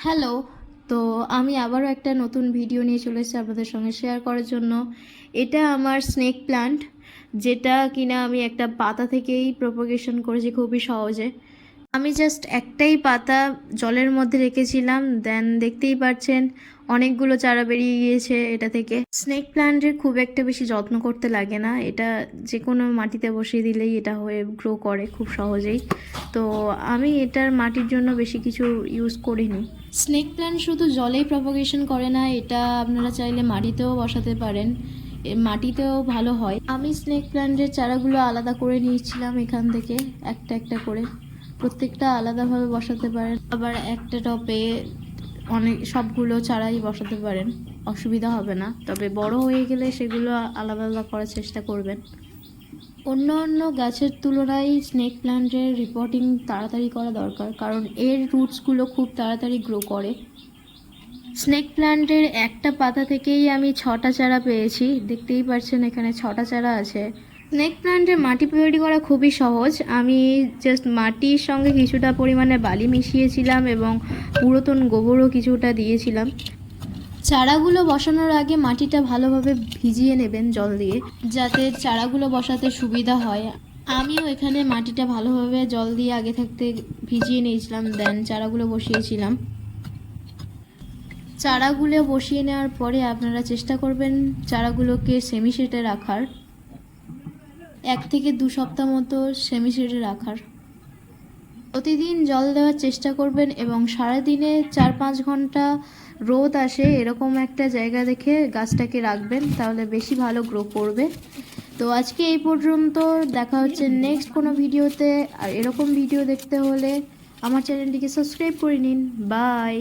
Hello. তো আমি আবারও একটা নতুন ভিডিও নিয়ে চলে এসেছি আপনাদের সঙ্গে শেয়ার করার জন্য। এটা আমার স্নেক প্ল্যান্ট, যেটা কিনা আমি একটা পাতা থেকেই প্রোপাগেশন করেছি খুবই সহজে। আমি জাস্ট একটাই পাতা জলের মধ্যে রেখেছিলাম, দেন দেখতেই পাচ্ছেন অনেকগুলো চারা বেরিয়ে গিয়েছে এটা থেকে। স্নেক প্ল্যান্টের খুব একটা বেশি যত্ন করতে লাগে না, এটা যে কোনো মাটিতে বসিয়ে দিলেই এটা হয়ে গ্রো করে খুব সহজেই। তো আমি এটার মাটির জন্য বেশি কিছু ইউজ করিনি। স্নেক প্ল্যান্ট শুধু জলেই প্রপাগেশন করে না, এটা আপনারা চাইলে মাটিতেও বসাতে পারেন, মাটিতেও ভালো হয়। আমি স্নেক প্ল্যান্টের চারাগুলো আলাদা করে নিয়েছিলাম এখান থেকে একটা একটা করে। প্রত্যেকটা আলাদাভাবে বসাতে পারেন, আবার একটা টবে অনেক সবগুলো চারাই বসাতে পারেন, অসুবিধা হবে না। তবে বড় হয়ে গেলে সেগুলো আলাদা আলাদা করার চেষ্টা করবেন। অন্য অন্য গাছের তুলনায় স্নেক প্ল্যান্টের রিপোর্টিং তাড়াতাড়ি করা দরকার, কারণ এর রুটসগুলো খুব তাড়াতাড়ি গ্রো করে। স্নেক প্ল্যান্টের একটা পাতা থেকেই আমি 6টা চারা পেয়েছি, দেখতেই পাচ্ছেন এখানে 6টা চারা আছে। স্নেক প্ল্যান্টের মাটি তৈরি করা খুবই সহজ। আমি জাস্ট মাটির সঙ্গে কিছুটা পরিমাণে বালি মিশিয়েছিলাম এবং পুরাতন গোবরও কিছুটা দিয়েছিলাম। চারাগুলো বসানোর আগে মাটিটা ভালোভাবে ভিজিয়ে নেবেন জল দিয়ে, যাতে চারাগুলো বসাতে সুবিধা হয়। আমিও এখানে মাটিটা ভালোভাবে জল দিয়ে আগে থাকতে ভিজিয়ে নিয়েছিলাম, দেন চারাগুলো বসিয়েছিলাম। চারাগুলো বসিয়ে নেওয়ার পরে আপনারা চেষ্টা করবেন চারাগুলোকে সেমি শেডে রাখার, 1 থেকে 2 সপ্তাহ মতো সেমি শেডে রাখার। প্রতিদিন জল দেওয়ার চেষ্টা করবেন এবং সারাদিনে 4-5 ঘন্টা রোদ আসে এরকম একটা জায়গা দেখে গাছটাকে রাখবেন, তাহলে বেশি ভালো গ্রো করবে। তো আজকে এই পর্যন্ত, দেখা হচ্ছে নেক্সট কোনো ভিডিওতে। আর এরকম ভিডিও দেখতে হলে আমার চ্যানেলটিকে সাবস্ক্রাইব করে নিন। বাই।